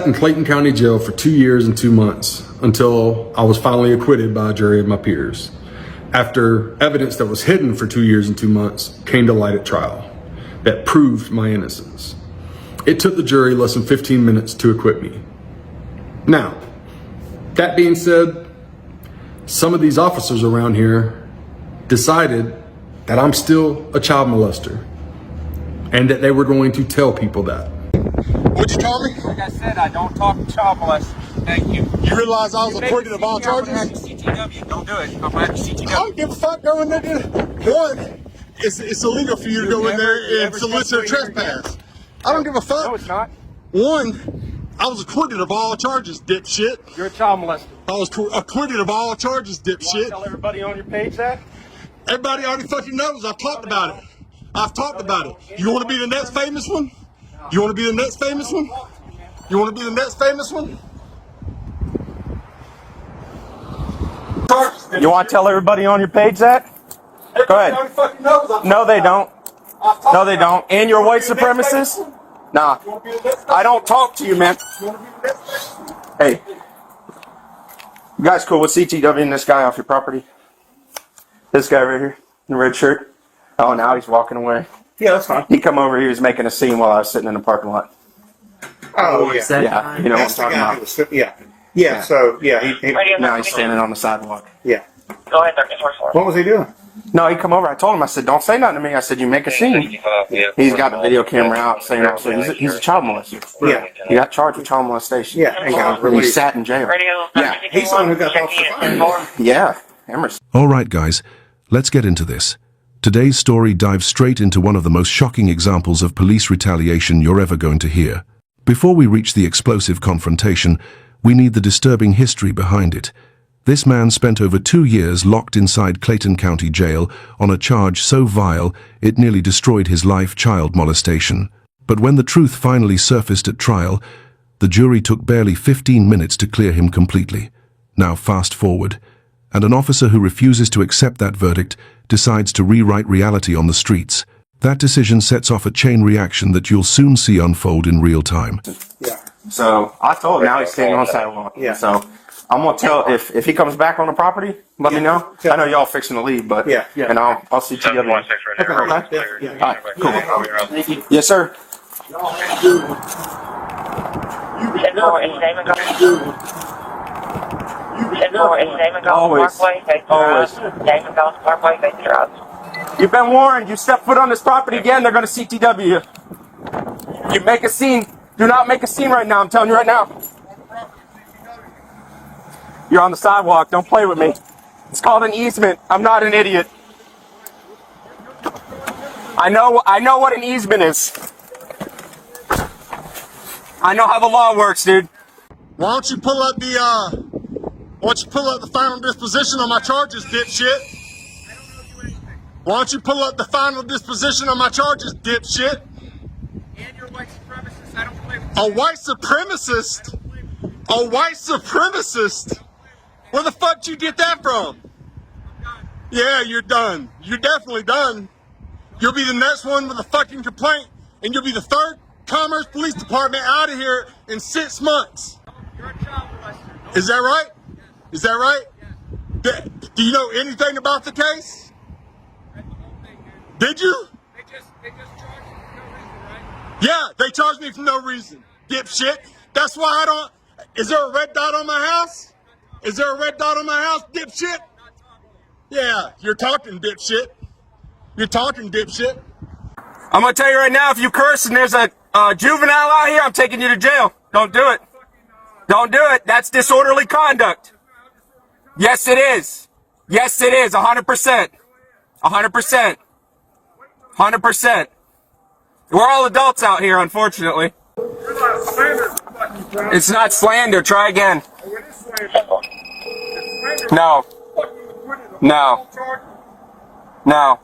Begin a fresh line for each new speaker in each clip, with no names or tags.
In Clayton County Jail for 2 years and 2 months until I was finally acquitted by a jury of my peers, after evidence that was hidden for 2 years and 2 months came to light at trial that proved my innocence. It took the jury less than 15 minutes to acquit me. Now, that being said, some of these officers around here decided that I'm still a child molester and that they were going to tell people that.
What'd you call me?
Like I said, I don't talk to child molesters. Thank you.
You realize I was acquitted of all charges?
CTW. Don't do it. I'm at CTW.
I don't give a fuck. Go in there. One, it's illegal for you to go in there and solicit a trespass. I don't give a fuck.
No, it's not.
One, I was acquitted of all charges, dipshit.
You're a child molester.
I was acquitted of all charges,
You want to
dipshit.
tell everybody on your page that?
Everybody already fucking knows. I've talked about it. I've talked about it. You want to be the next famous one? You want to be the next famous one? You want to be the next famous one?
You want to tell everybody on your page that? Go ahead. No, they don't. No, they don't. And you're a white supremacist? Nah. I don't talk to you, man. Hey. You guys cool with CTW and this guy off your property? This guy right here in the red shirt? Oh, now he's walking away.
Yeah, that's fine.
He come over here, he was making a scene while I was sitting in the parking lot.
Oh, yeah.
Yeah, you know what I'm
That's the
talking
guy
about.
who was, yeah, so, yeah, he
Now he's standing on the sidewalk.
yeah.
Go ahead, 1344.
What was he doing?
No, he come over. I told him, I said, don't say nothing to me. I said, you make a scene. He's got the video camera out saying also he's a child molester.
Yeah.
He got charged with child molestation.
Yeah, and got
And he
released.
sat in jail.
Radio,
Yeah.
He's the one who got off the fire.
Yeah, Emerson.
All right, guys, let's get into this. Today's story dives straight into one of the most shocking examples of police retaliation you're ever going to hear. Before we reach the explosive confrontation, we need the disturbing history behind it. This man spent over 2 years locked inside Clayton County Jail on a charge so vile it nearly destroyed his life: child molestation. But when the truth finally surfaced at trial, the jury took barely 15 minutes to clear him completely. Now fast forward, and an officer who refuses to accept that verdict decides to rewrite reality on the streets. That decision sets off a chain reaction that you'll soon see unfold in real time.
Yeah.
So I told him now he's standing on the sidewalk.
Yeah.
So I'm gonna tell if he comes back on the property, let me know. I know y'all fixing to leave, but
Yeah, yeah.
and I'll see you.
Okay.
Yeah.
All right, cool. Yes, sir.
10-4 is name and go. 10-4 is name and go.
Always.
Parkway, face
Always.
the road. Name and go. Parkway, face the road.
You've been warned. You step foot on this property again, they're gonna CTW you. You make a scene. Do not make a scene right now. I'm telling you right now. You're on the sidewalk. Don't play with me. It's called an easement. I'm not an idiot. I know what an easement is. I know how the law works, dude.
Why don't you pull up the final disposition on my charges, dipshit? Why don't you pull up the final disposition on my charges, dipshit?
And you're a white supremacist. I don't play with
A white supremacist? A white supremacist? Where the fuck did you get that from? Yeah, you're done. You're definitely done. You'll be the next one with a fucking complaint, and you'll be the third Commerce Police Department out of here in 6 months.
You're a child molester.
Is that right? Is that right? Do you know anything about the case? Did you?
They just charged you for no reason, right?
Yeah, they charged me for no reason, dipshit. That's why I don't. Is there a red dot on my house? Is there a red dot on my house, dipshit? Yeah, you're talking, dipshit. You're talking, dipshit.
I'm gonna tell you right now, if you curse and there's a juvenile out here, I'm taking you to jail. Don't do it. Don't do it. That's disorderly conduct. Yes, it is. Yes, it is. 100%. 100%. 100%. We're all adults out here, unfortunately. It's not slander. Try again. No. No. No.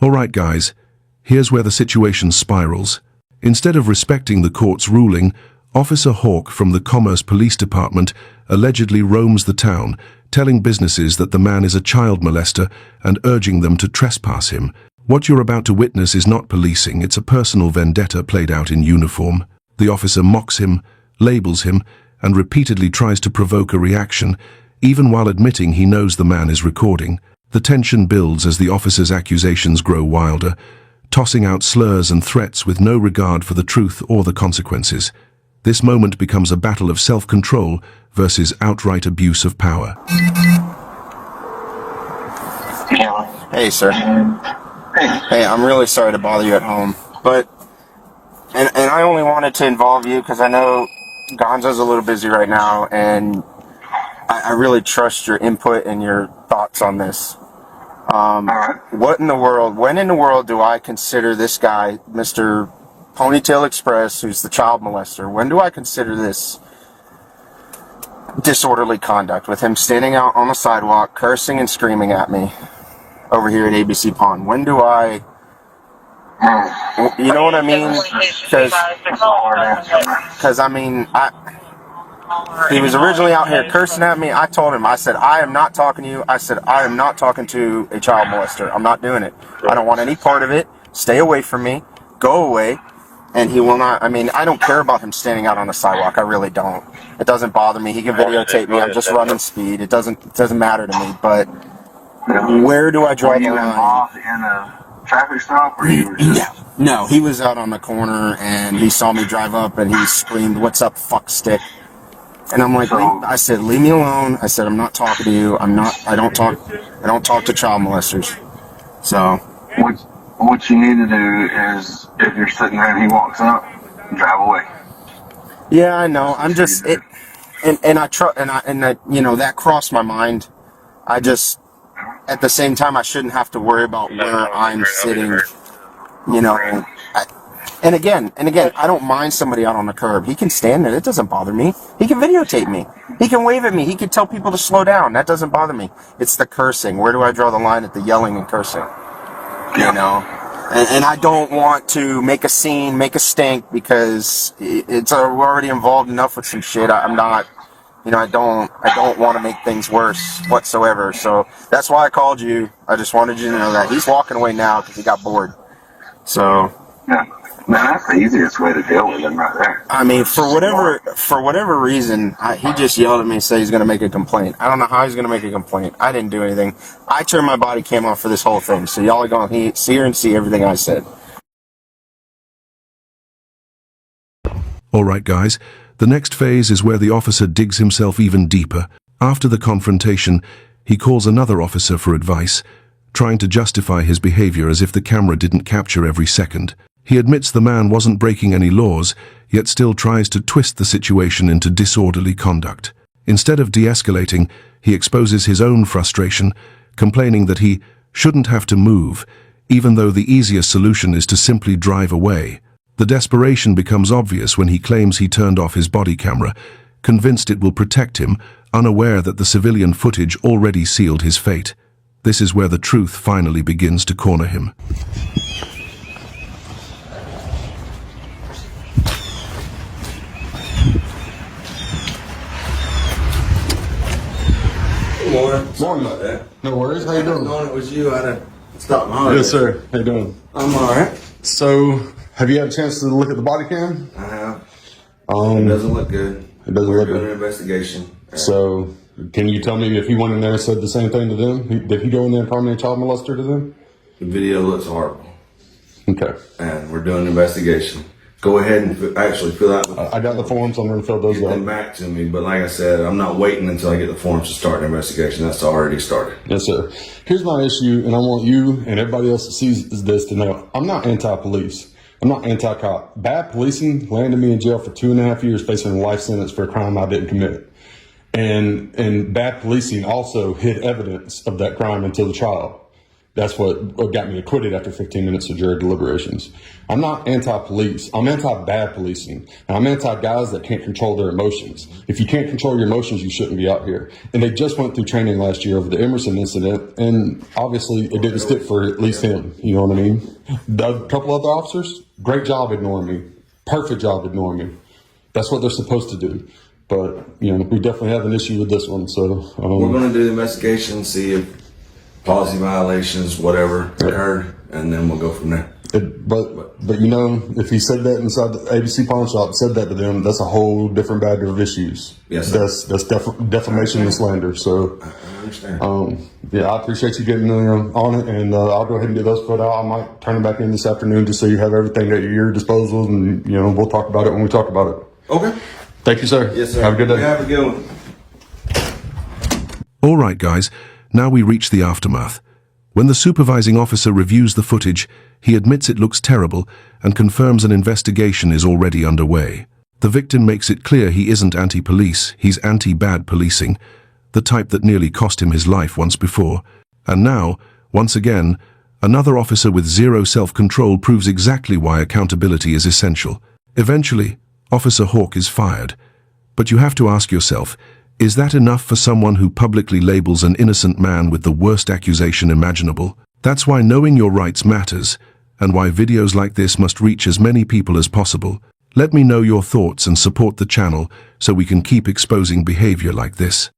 All right, guys, here's where the situation spirals. Instead of respecting the court's ruling, Officer Hawk from the Commerce Police Department allegedly roams the town, telling businesses that the man is a child molester and urging them to trespass him. What you're about to witness is not policing, it's a personal vendetta played out in uniform. The officer mocks him, labels him, and repeatedly tries to provoke a reaction, even while admitting he knows the man is recording. The tension builds as the officer's accusations grow wilder, tossing out slurs and threats with no regard for the truth or the consequences. This moment becomes a battle of self-control versus outright abuse of power.
Hey, sir. Hey, I'm really sorry to bother you at home, but and I only wanted to involve you because I know Gonzo's a little busy right now, and I really trust your input and your thoughts on this. What in the world, when in the world do I consider this guy, Mr. Ponytail Express, who's the child molester, when do I consider this disorderly conduct with him standing out on the sidewalk, cursing and screaming at me over here at ABC Pond? When do I, you know what I mean? Because I mean, he was originally out here cursing at me. I told him, I said, I am not talking to you. I said, I am not talking to a child molester. I'm not doing it. I don't want any part of it. Stay away from me. Go away. And he will not, I mean, I don't care about him standing out on the sidewalk. I really don't. It doesn't bother me. He can videotape me. I'm just running speed. It doesn't matter to me. But where do I draw the line?
Were you involved in a traffic stop, or you were just...
No, he was out on the corner and he saw me drive up and he screamed, "What's up, fuck stick?" And I'm like, I said, leave me alone. I said, I'm not talking to you. I don't talk to child molesters. So
What you need to do is, if you're sitting there and he walks up, drive away.
yeah, I know. I'm just it, and I you know, that crossed my mind. I just, at the same time, I shouldn't have to worry about where I'm sitting. You know, and again, I don't mind somebody out on the curb. He can stand there. It doesn't bother me. He can videotape me. He can wave at me. He can tell people to slow down. That doesn't bother me. It's the cursing. Where do I draw the line at the yelling and cursing? You know, and I don't want to make a scene, make a stink, because we're already involved enough with some shit. I'm not, you know, I don't want to make things worse whatsoever. So that's why I called you. I just wanted you to know that he's walking away now because he got bored. So
Yeah. Man, that's the easiest way to deal with him right there.
I mean, for whatever reason, he just yelled at me and said he's going to make a complaint. I don't know how he's going to make a complaint. I didn't do anything. I turned my body cam off for this whole thing, so y'all are going to hear and see everything I said.
All right, guys, the next phase is where the officer digs himself even deeper. After the confrontation, he calls another officer for advice, trying to justify his behavior as if the camera didn't capture every second. He admits the man wasn't breaking any laws, yet still tries to twist the situation into disorderly conduct. Instead of de-escalating, he exposes his own frustration, complaining that he shouldn't have to move, even though the easiest solution is to simply drive away. The desperation becomes obvious when he claims he turned off his body camera, convinced it will protect him, unaware that the civilian footage already sealed his fate. This is where the truth finally begins to corner him.
Morning.
About that.
No worries. How you doing?
Knowing it was you, I'd have stopped my heart.
Yes, sir. How you doing?
I'm alright.
So, have you had a chance to look at the body cam?
I have. It doesn't look good.
It doesn't
We're
look
doing
good.
an investigation.
So, can you tell me if he went in there and said the same thing to them? Did he go in there and call me a child molester to them?
The video looks horrible.
Okay.
And we're doing an investigation. Go ahead and actually fill out the
I got the forms. I'm going to fill those
get them
out.
back to me. But like I said, I'm not waiting until I get the forms to start the investigation. That's already started.
Yes, sir. Here's my issue, and I want you and everybody else that sees this to know. I'm not anti-police. I'm not anti-cop. Bad policing landed me in jail for 2.5 years facing a life sentence for a crime I didn't commit. And bad policing also hid evidence of that crime until the trial. That's what got me acquitted after 15 minutes of jury deliberations. I'm not anti-police. I'm anti-bad policing. And I'm anti-guys that can't control their emotions. If you can't control your emotions, you shouldn't be out here. And they just went through training last year over the Emerson incident, and obviously it didn't stick for at least him. You know what I mean? A couple other officers, great job ignoring me. Perfect job ignoring me. That's what they're supposed to do. But, you know, we definitely have an issue with this one. So
We're going to do the investigation, see if policy violations, whatever, occurred, and then we'll go from there.
But you know, if he said that inside the ABC pawn shop, said that to them, that's a whole different bag of issues.
Yes, sir.
That's defamation and slander. So,
I understand.
yeah, I appreciate you getting on it, and I'll go ahead and get those put out. I might turn them back in this afternoon just so you have everything at your disposal, and you know, we'll talk about it when we talk about it.
Okay.
Thank you, sir.
Yes, sir.
Have a good day.
Have a good one.
All right, guys, now we reach the aftermath. When the supervising officer reviews the footage, he admits it looks terrible and confirms an investigation is already underway. The victim makes it clear he isn't anti-police, he's anti-bad policing, the type that nearly cost him his life once before. And now, once again, another officer with zero self-control proves exactly why accountability is essential. Eventually, Officer Hawk is fired. But you have to ask yourself, is that enough for someone who publicly labels an innocent man with the worst accusation imaginable? That's why knowing your rights matters, and why videos like this must reach as many people as possible. Let me know your thoughts and support the channel so we can keep exposing behavior like this.